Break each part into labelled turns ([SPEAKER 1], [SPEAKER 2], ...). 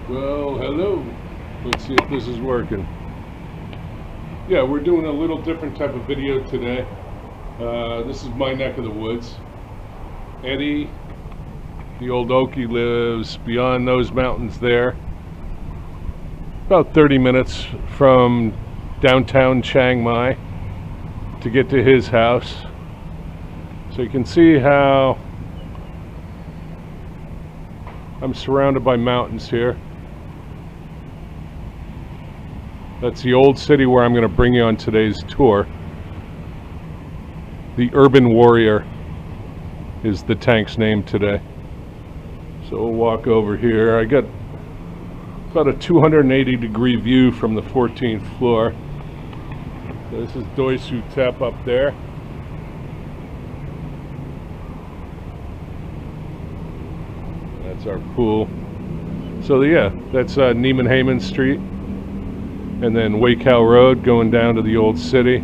[SPEAKER 1] Well, hello. Let's see if this is working. Yeah, we're doing a little different type of video today. This is my neck of the woods. Eddie, the old Okie, lives beyond those mountains there. About 30 minutes from downtown Chiang Mai to get to his house. So you can see how I'm surrounded by mountains here. That's the old city where I'm going to bring you on today's tour. The Urban Warrior is the tank's name today. So we'll walk over here. I got about a 280-degree view from the 14th floor. So this is Doi Suthep up there. That's our pool. So yeah, that's Neiman Hayman Street. And then Waikow Road going down to the old city.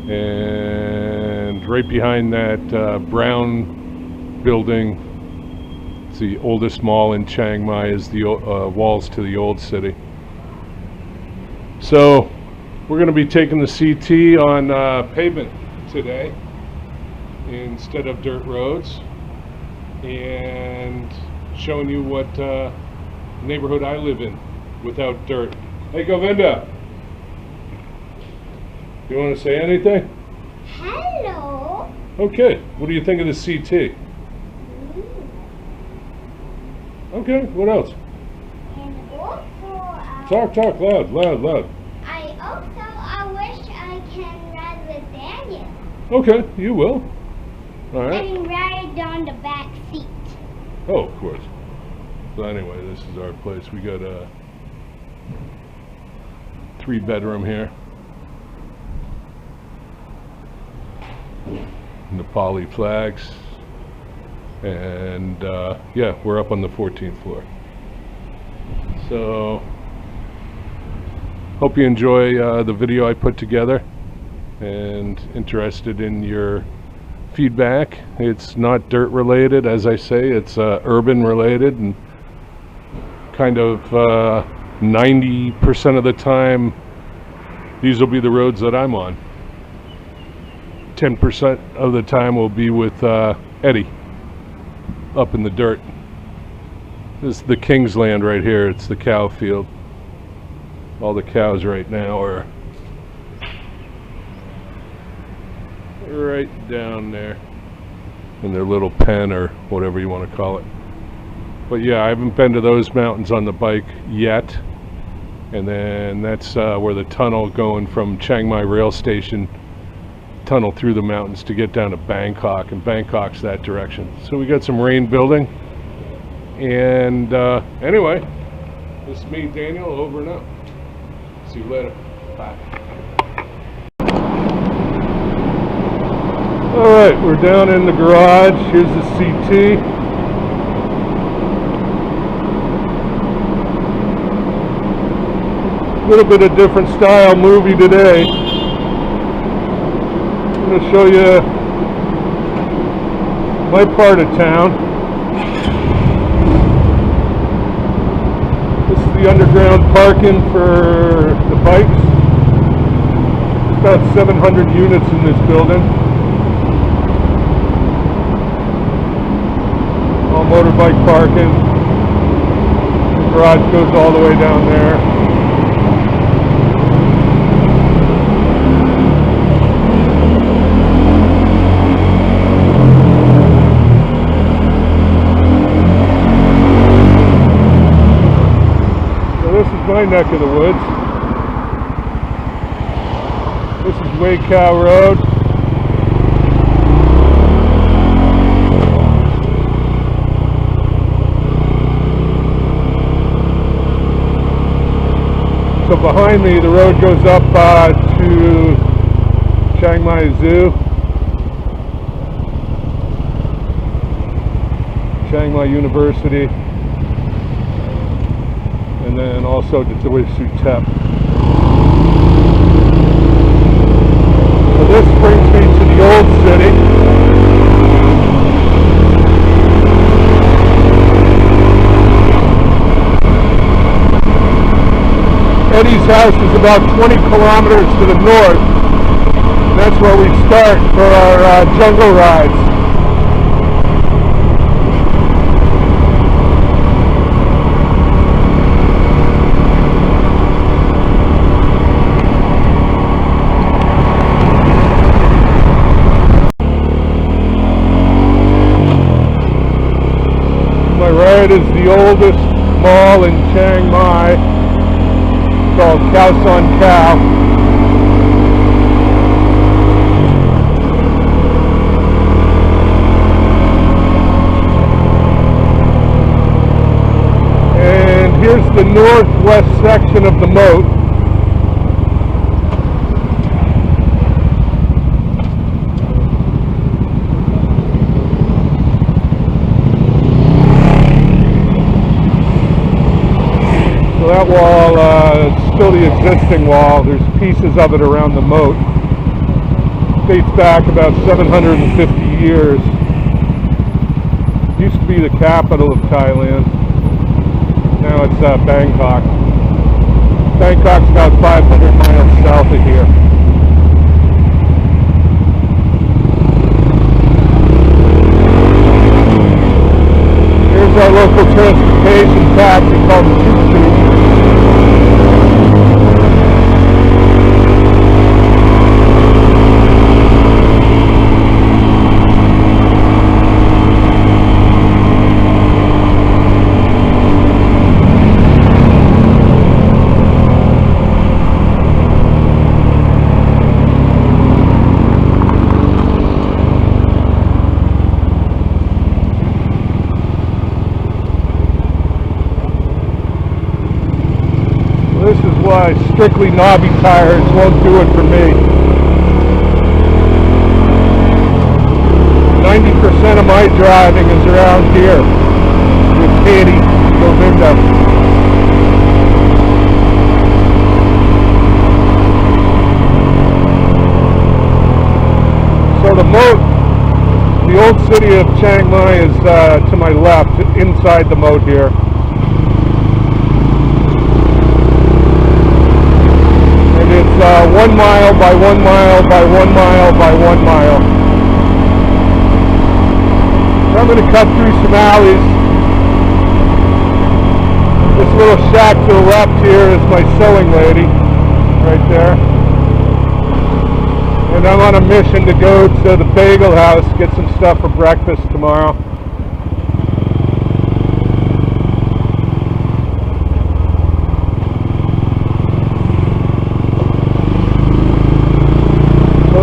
[SPEAKER 1] And right behind that brown building, it's the oldest mall in Chiang Mai, is the walls to the old city. So we're going to be taking the CT on pavement today instead of dirt roads, and showing you what neighborhood I live in without dirt. Hey, Govinda, you want to say anything?
[SPEAKER 2] Hello.
[SPEAKER 1] Okay, what do you think of the CT? Okay, what else?
[SPEAKER 2] And also,
[SPEAKER 1] Talk, loud.
[SPEAKER 2] I wish I can ride with Daniel.
[SPEAKER 1] Okay, you will. All right.
[SPEAKER 2] And ride on the back seat.
[SPEAKER 1] Oh, of course. So anyway, this is our place. We got a 3-bedroom here. Nepali flags. And yeah, we're up on the 14th floor. So hope you enjoy the video I put together, and interested in your feedback. It's not dirt related, as I say, it's urban related, and kind of 90% of the time these will be the roads that I'm on. 10% of the time will be with Eddie up in the dirt. This is the King's Land right here. It's the cow field. All the cows right now are right down there in their little pen, or whatever you want to call it. But yeah, I haven't been to those mountains on the bike yet. And then that's where the tunnel going from Chiang Mai rail station, tunnel through the mountains to get down to Bangkok, and Bangkok's that direction. So we got some rain building. And anyway, this is me, Daniel, over and out. See you later. Bye. Alright, we're down in the garage. Here's the CT. A little bit of different style movie today. I'm going to show you my part of town. This is the underground parking for the bikes. There's about 700 units in this building. All motorbike parking. The garage goes all the way down there. My neck of the woods. This is Waikow Road. So behind me, the road goes up to Chiang Mai Zoo, Chiang Mai University, and then also to Doi Suthep. So this brings me to the old city. about 20 kilometers to the north. And that's where we start for our jungle rides. Right is the oldest mall in Chiang Mai, called Khao San Khao. And here's the northwest section of the moat. That wall is still the existing wall. There's pieces of it around the moat. Dates back about 750 years. Used to be the capital of Thailand. Now it's Bangkok. Bangkok's about 500 miles south of here. Here's our local transportation taxi called the Tuk Tuk. This is why strictly knobby tires won't do it for me. 90% of my driving is around here with Katie Govinda. So the moat, the old city of Chiang Mai is to my left, inside the moat here. It's 1 mile by 1 mile by 1 mile by 1 mile. So I'm going to cut through some alleys. This little shack to the left here is my sewing lady, right there. And I'm on a mission to go to the Bagel house, get some stuff for breakfast tomorrow.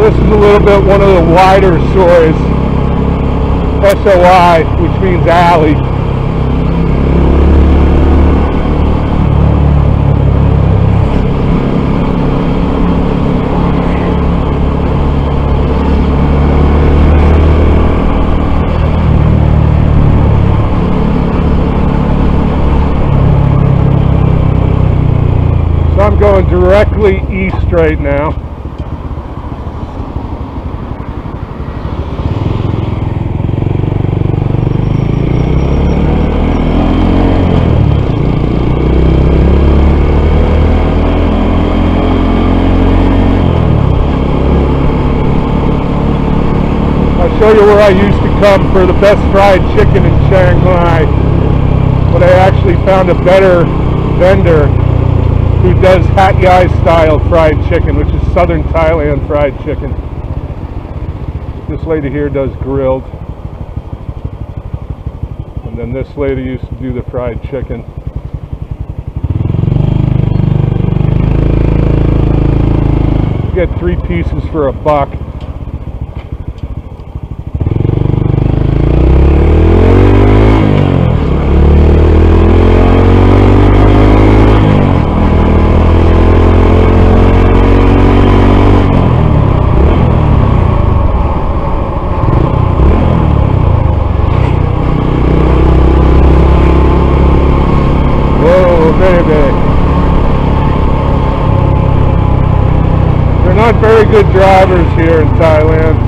[SPEAKER 1] This is a little bit one of the wider sois, SOI, which means alley. So I'm going directly east right now. Show you where I used to come for the best fried chicken in Chiang Mai, but I actually found a better vendor who does Hat Yai style fried chicken, which is southern Thailand fried chicken. This lady here does grilled, and then this lady used to do the fried chicken. You get 3 pieces for $1. They're not very good drivers here in Thailand.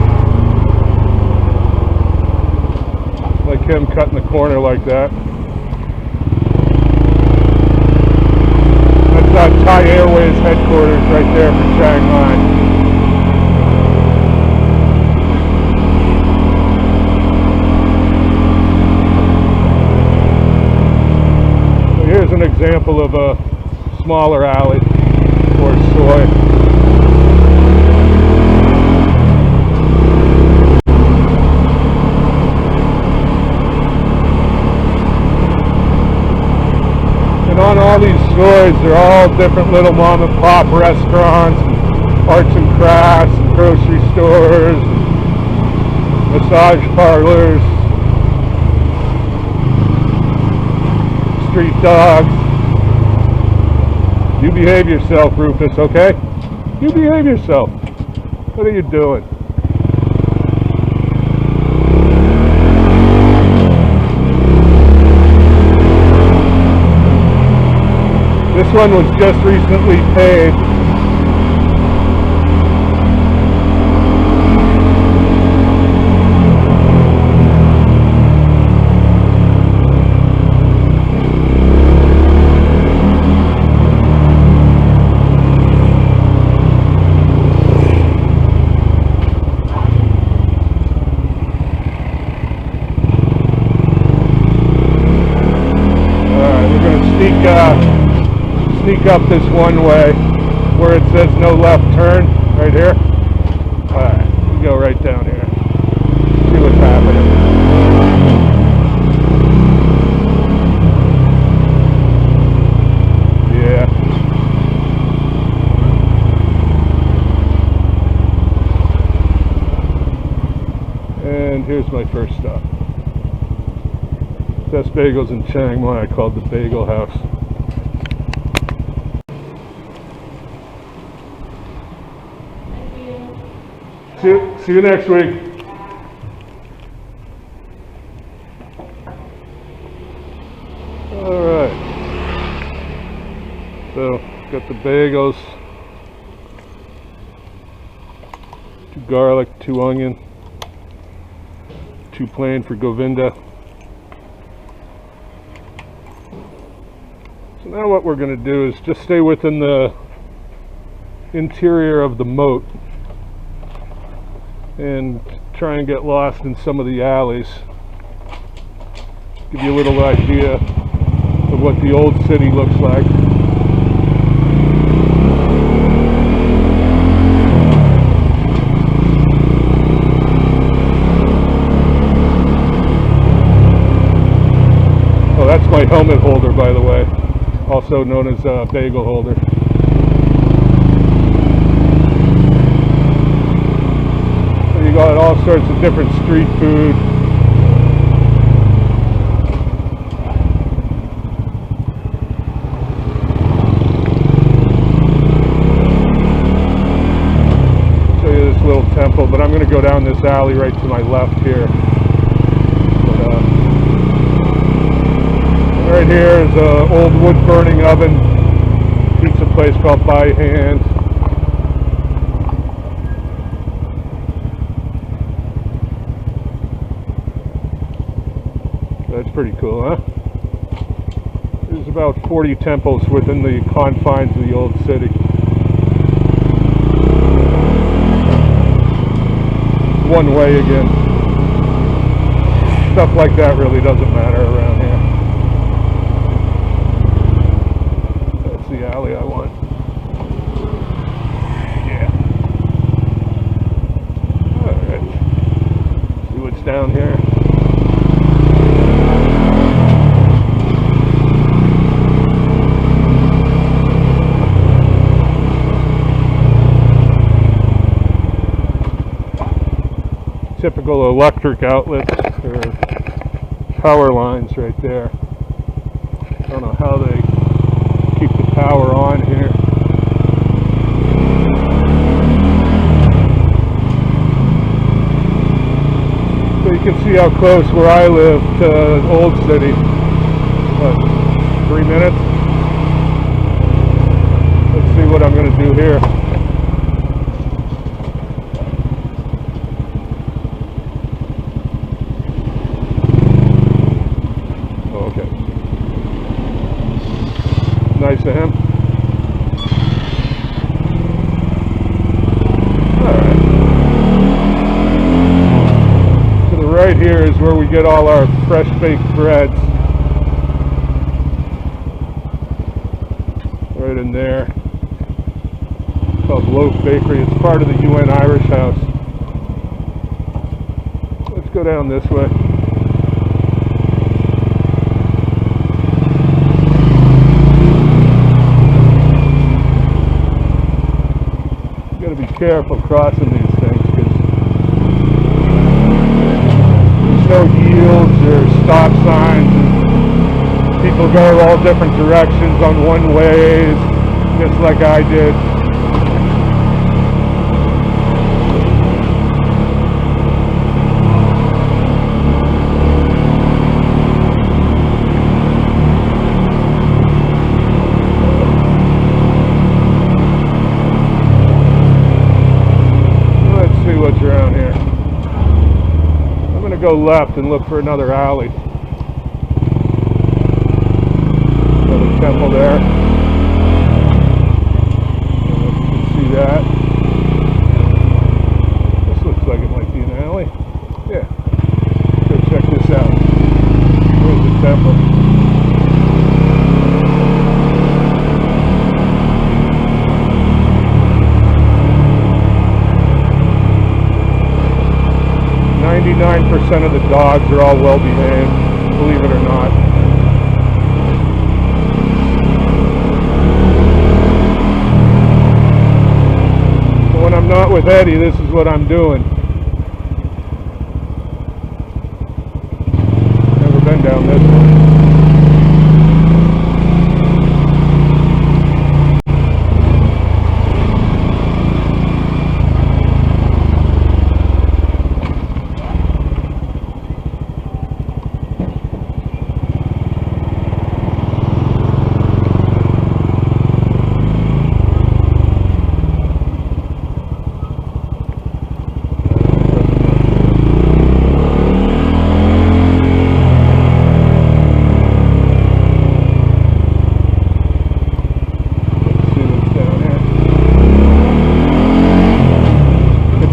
[SPEAKER 1] Like him cutting the corner like that. That's Thai Airways headquarters right there for Chiang Mai. So here's an example of a smaller alley for soy. And on all these soys, they're all different little mom and pop restaurants, and arts and crafts, and grocery stores, and massage parlors, street dogs. You behave yourself, Rufus, okay? You behave yourself. What are you doing? This one was just recently paid. Alright, we're going to sneak up this one way where it says no left turn right here. Alright, we go right down here. See what's happening. Yeah. And here's my first stop. Best bagels in Chiang Mai, called the Bagel House. See you next week. All right. So, got the bagels, 2 garlic, 2 onion, 2 plain for Govinda. So now what we're going to do is just stay within the interior of the moat and try and get lost in some of the alleys. Give you a little idea of what the old city looks like. Oh, that's my helmet holder, by the way, also known as a bagel holder. You got all sorts of different street food. Show you this little temple, but I'm going to go down this alley right to my left here. But, right here is an old wood burning oven. Pizza place called By Hand. That's pretty cool, huh? There's about 40 temples within the confines of the old city. One way again. Stuff like that really doesn't matter around here. That's the alley I want. Yeah. Alright. See what's down here. Typical electric outlets or power lines right there. I don't know how they keep the power on here. So you can see how close where I live to Old City. What, 3 minutes? Let's see what I'm going to do here. Nice of him. right here is where we get all our fresh baked breads. Right in there. It's called Loaf Bakery. It's part of the UN Irish House. Let's go down this way. You gotta be careful crossing these things because there's no yields or stop signs. People go all different directions on one ways, just like I did. Let's see what's around here. I'm going to go left and look for another alley. Temple there. You can see that. This looks like it might be an alley. Yeah. Go check this out. There's the temple. .99% of the dogs are all well behaved, believe it or not. When I'm not with Eddie, this is what I'm doing. Never been down this one.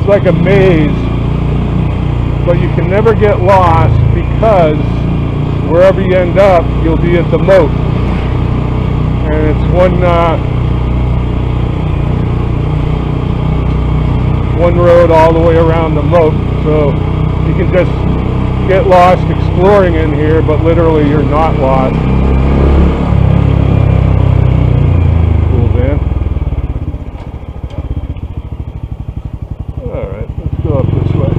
[SPEAKER 1] Like a maze, but you can never get lost because wherever you end up, you'll be at the moat, and it's one road all the way around the moat, so you can just get lost exploring in here, but literally you're not lost. Cool, man. Go up this way.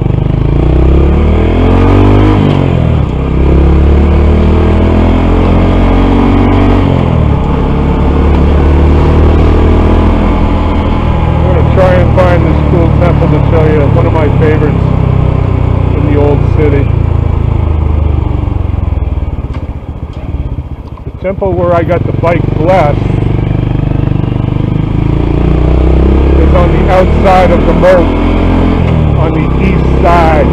[SPEAKER 1] I'm going to try and find this cool temple to show you. One of my favorites in the old city. The temple where I got the bike blessed is on the outside of the moat. On the east side.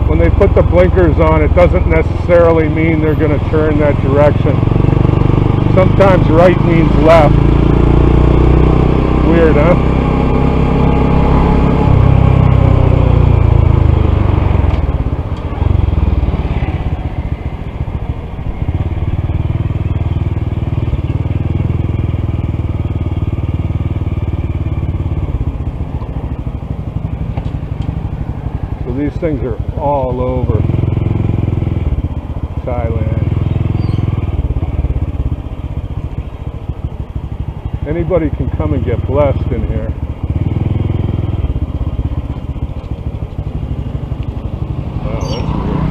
[SPEAKER 1] When they put the blinkers on, it doesn't necessarily mean they're going to turn that direction. Sometimes right means left. Weird, huh? So these things are all over Thailand. Anybody can come and get blessed in here. Wow, that's weird.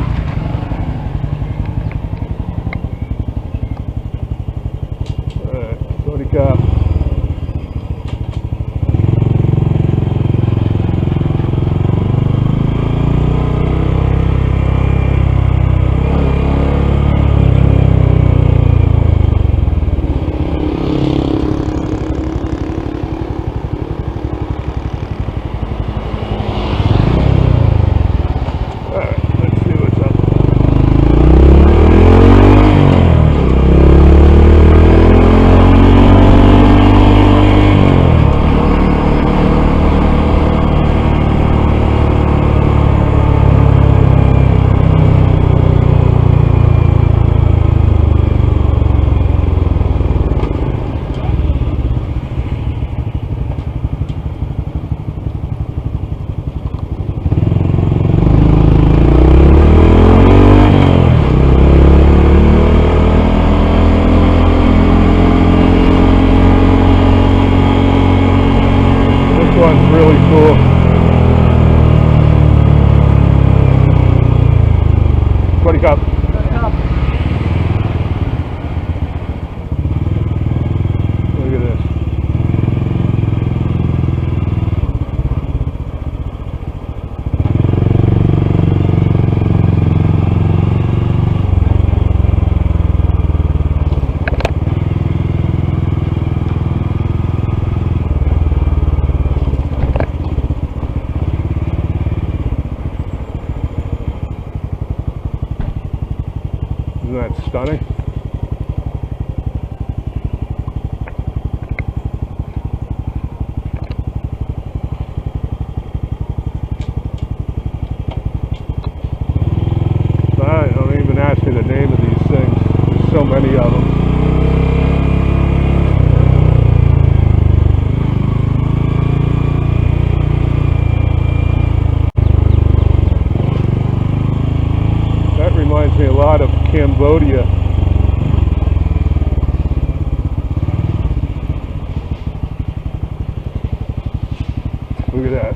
[SPEAKER 1] Alright, Bodhika. cool. What do you got? Look at this. Isn't that stunning? Don't even ask me the name of these things. There's so many of them. That reminds me a lot of Cambodia. Look at that.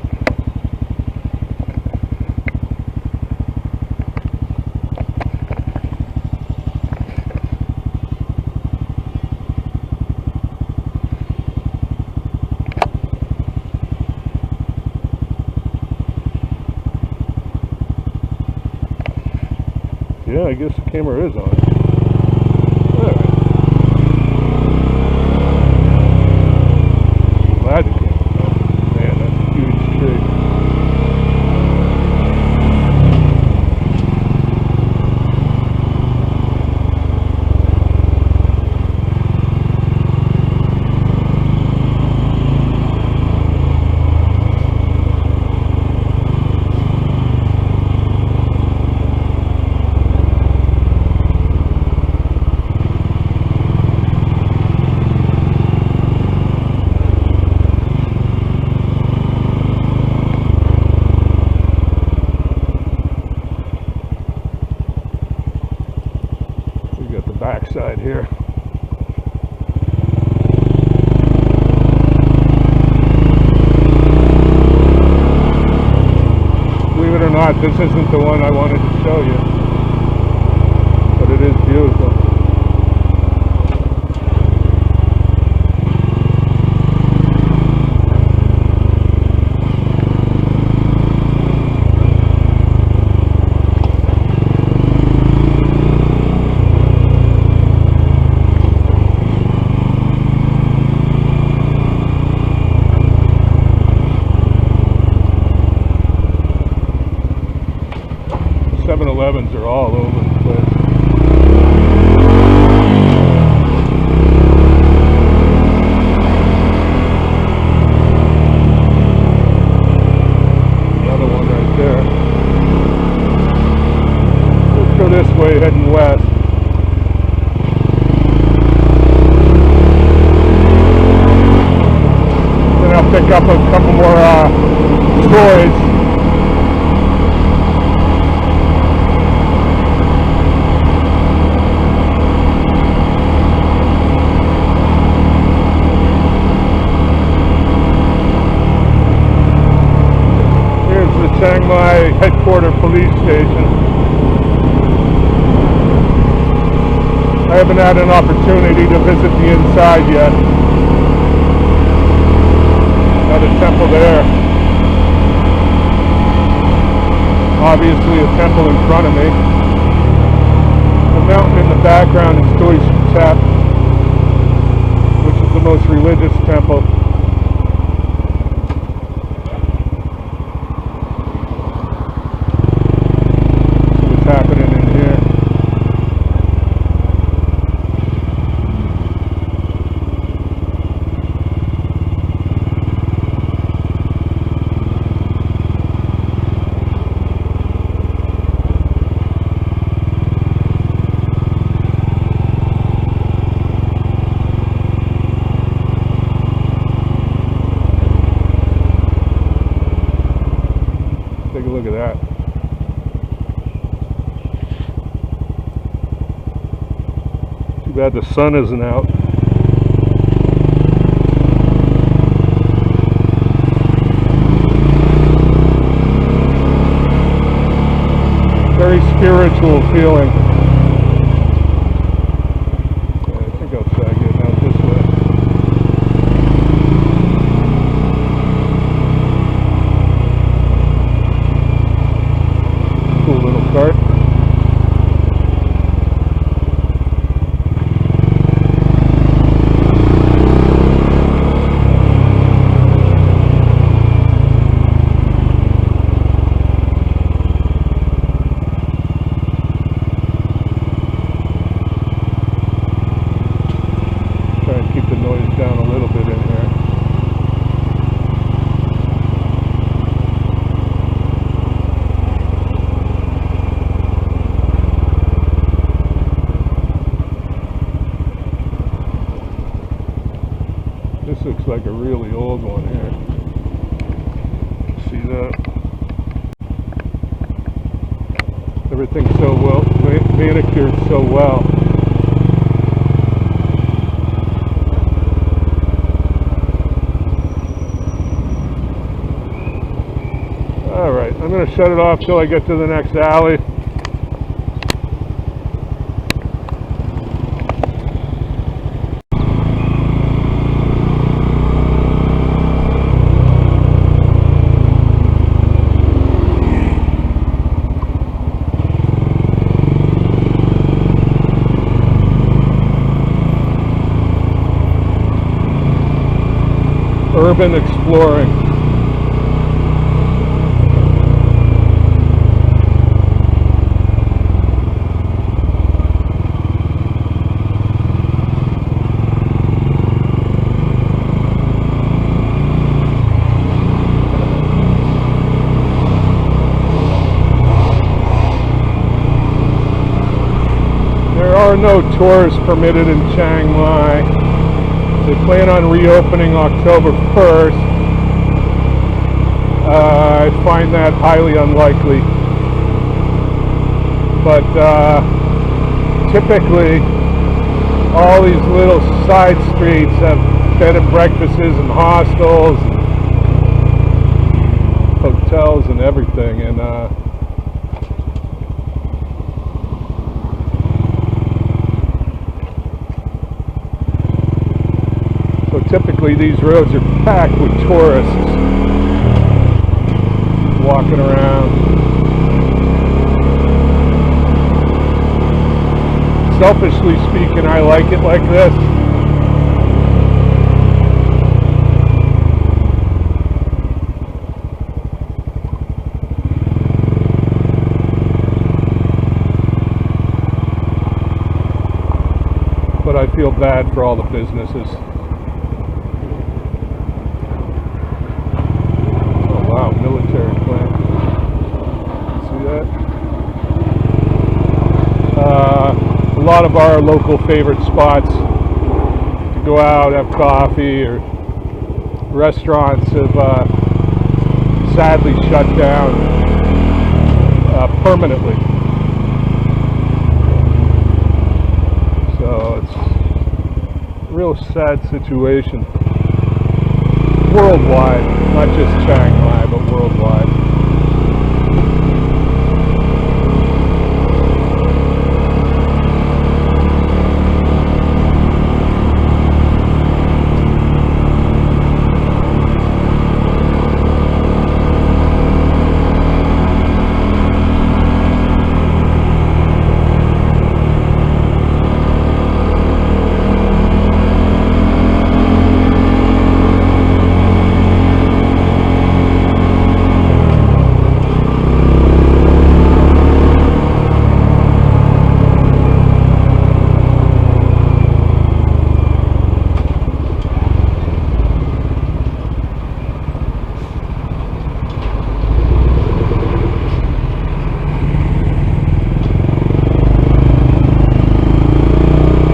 [SPEAKER 1] Yeah, I guess the camera is on. Alright. Glad the camera's on. Man, that's a huge tree. Backside here. Believe it or not, this isn't the one I wanted to show you, but it is beautiful. Are all over the place. Another one right there. Let's go this way, heading west. Then I'll pick up a couple more stories. Chiang Mai headquarters police station. I haven't had an opportunity to visit the inside yet. Another temple there. Obviously a temple in front of me. The mountain in the background is Doi Tap, which is the most religious temple. Happening in here. Take a look at that. Too bad the sun isn't out. spiritual feeling. I think I'll try getting out this way. Cool little cart. This looks like a really old one here. See that? Everything's so well manicured so well. Alright, I'm going to shut it off till I get to the next alley. Urban exploring. There are no tours permitted in Chiang Mai. They plan on reopening October 1st. I find that highly unlikely. But typically, all these little side streets have bed and breakfasts and hostels, and hotels and everything. And typically these roads are packed with tourists walking around. Selfishly speaking, I like it like this. But I feel bad for all the businesses. Wow, military plant. See that? A lot of our local favorite spots to go out, have coffee, or restaurants have sadly shut down permanently. So it's a real sad situation. Worldwide, not just Chiang Mai, but worldwide.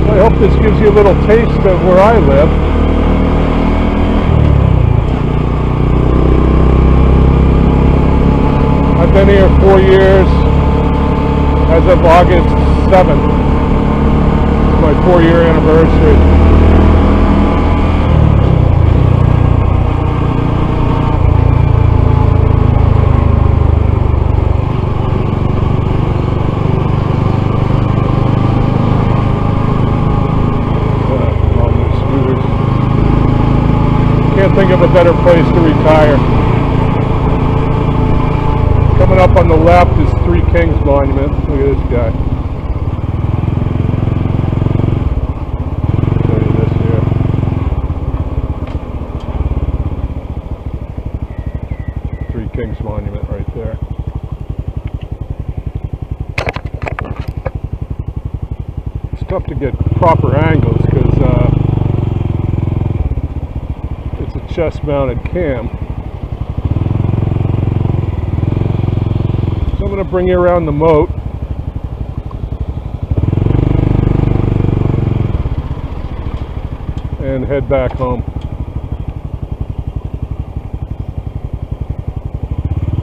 [SPEAKER 1] I hope this gives you a little taste of where I live. I've been here 4 years as of August 7th. It's my 4-year anniversary. Can't think of a better place to retire. Coming up on the left is Three Kings Monument. Look at this guy. Show you this here. Three Kings Monument right there. It's tough to get proper angles because it's a chest-mounted cam. So I'm going to bring you around the moat. And head back home.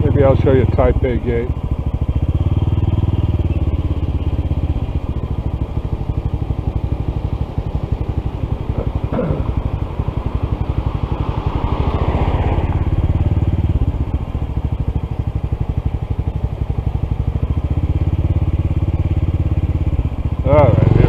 [SPEAKER 1] Maybe I'll show you Phae Gate. All right, here we go.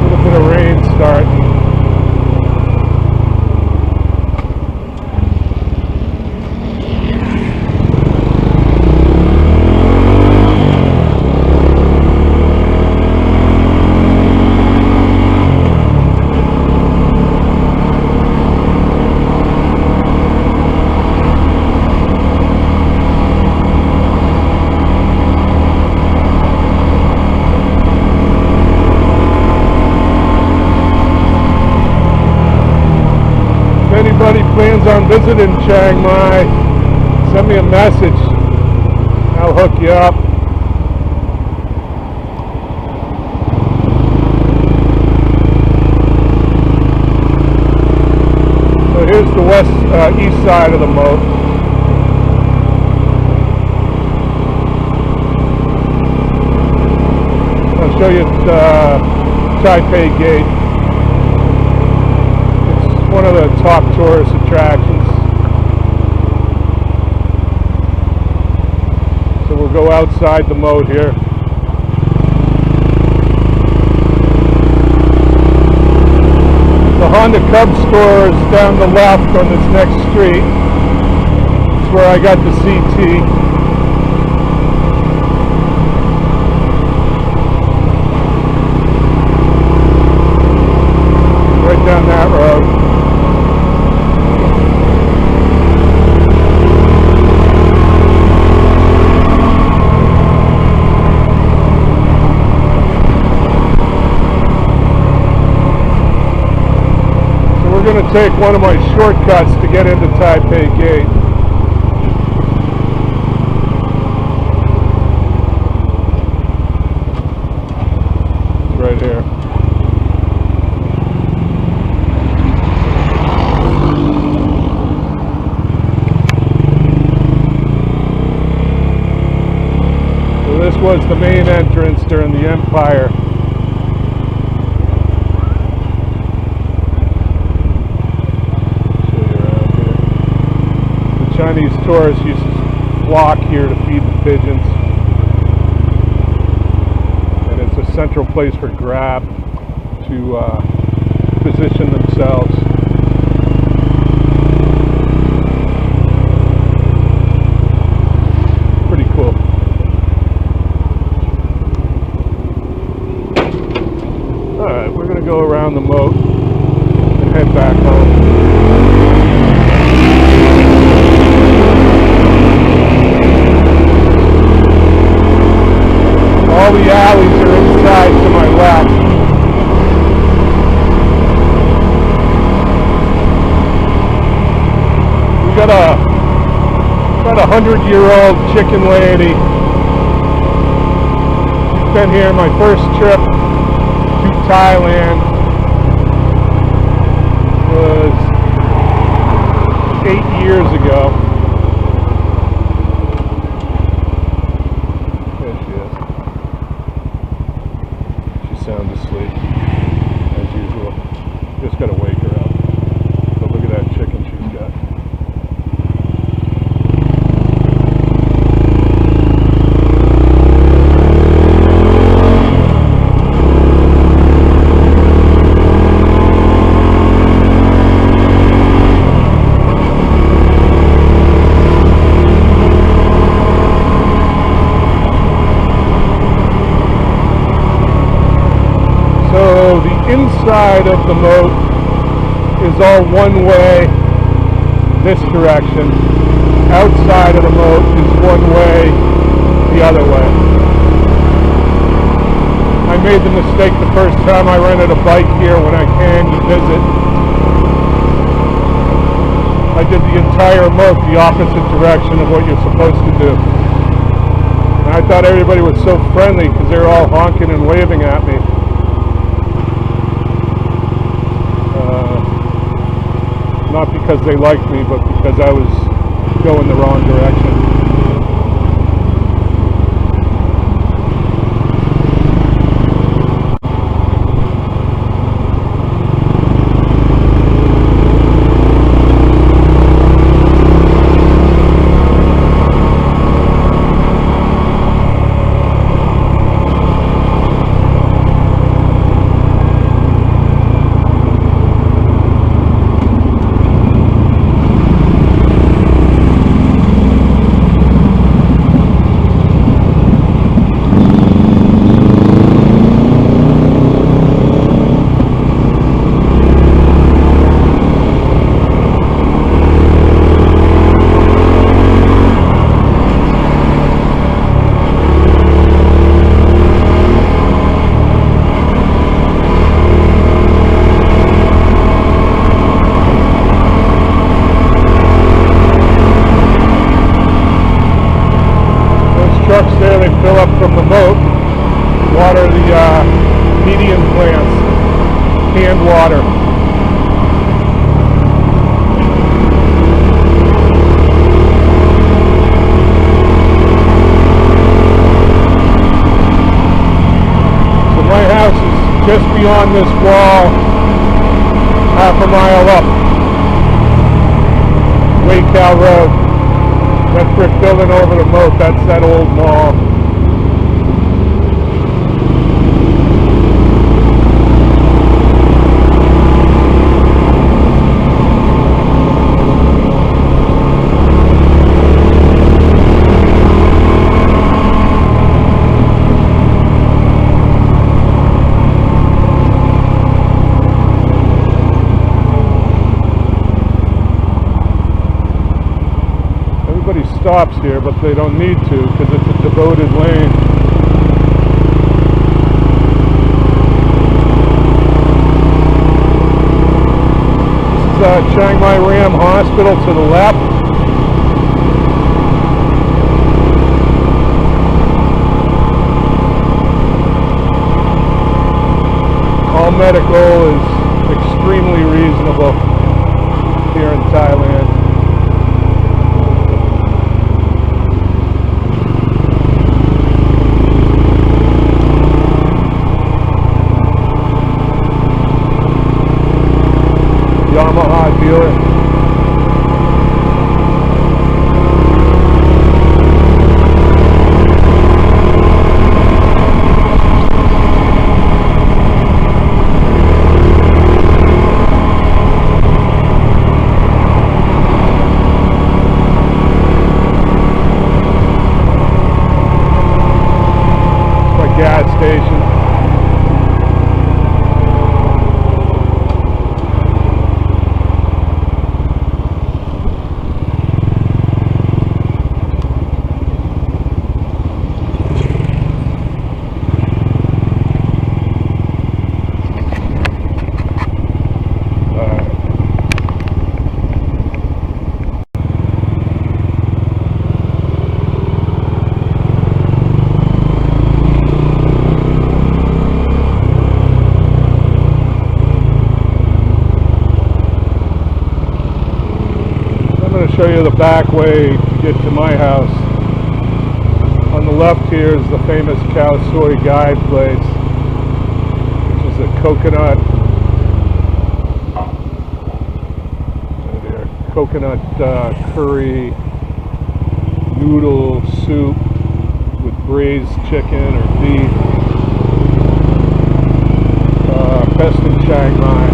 [SPEAKER 1] Little bit of rain starting. If anybody plans on visiting Chiang Mai, send me a message. I'll hook you up. So here's the east side of the moat. I'll show you Phae Gate. One of the top tourist attractions. So we'll go outside the moat here. The Honda Cub store is down the left on this next street. It's where I got the CT. Right down that road. We're going to take one of my shortcuts to get into Phae Gate. It's right here. So this was the main entrance during the Empire. Chinese tourists used to flock here to feed the pigeons, and it's a central place for grab to position themselves. Pretty cool. Alright, we're going to go around the moat and head back home. All the alleys are inside to my left. We got about 100-year-old chicken lady. She's been here my first trip to Thailand was 8 years ago. Sound asleep, as usual. Just gotta wake her up. But look at that chicken she's got. So the inside of the moat is all one way this direction. Outside of the moat is one way the other way. I made the mistake the first time I rented a bike here when I came to visit. I did the entire moat the opposite direction of what you're supposed to do. And I thought everybody was so friendly because they were all honking and waving at me. Not because they liked me, but because I was going the wrong direction. Trucks there, they fill up from the moat, water the median plants, canned water. So my house is just beyond this wall, half a mile up, Waycal Road. That brick building over the moat, that's that old mall. Stops here, but they don't need to because it's a devoted lane. This is Chiang Mai Ram Hospital to the left. All medical is extremely reasonable here in Thailand. Yamaha dealer. It's my gas station. Show you the back way to get to my house. On the left here is the famous Khao Soi Gai place, which is a coconut coconut curry noodle soup with braised chicken or beef. Best in Chiang Mai.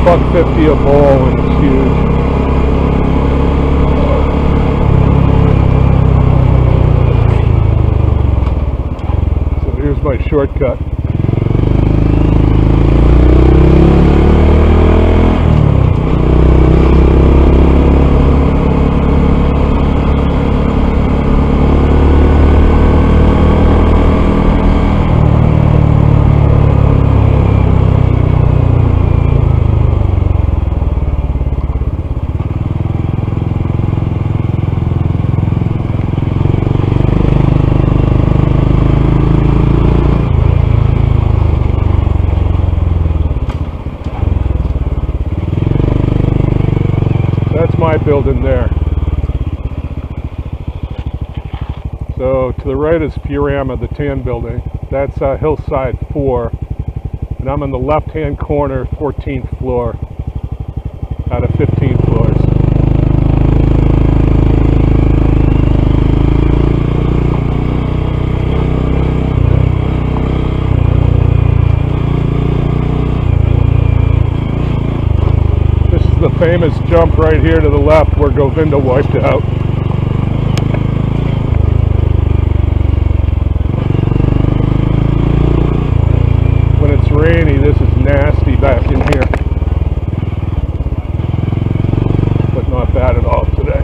[SPEAKER 1] $1.50 a bowl, and it's huge. So here's my shortcut. That's my building there. So to the right is Furama, the tan building. That's Hillside 4. And I'm in the left-hand corner, 14th floor, out of 15 floors. The famous jump right here to the left where Govinda wiped out. When it's rainy, this is nasty back in here. But not bad at all today.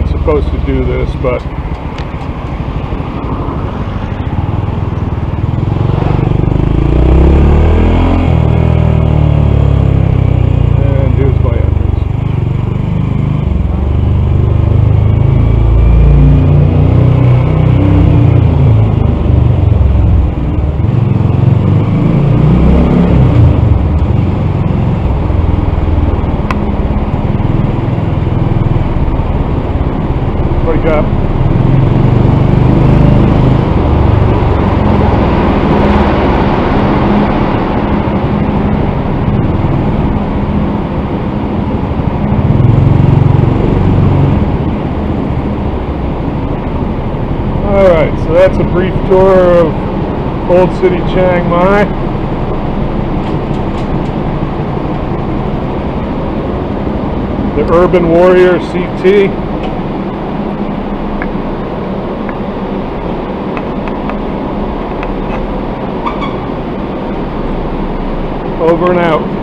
[SPEAKER 1] Supposed to do this, but and here's my entrance. Wake up. Alright, so that's a brief tour of Old City Chiang Mai. The Urban Warrior CT. Over and out.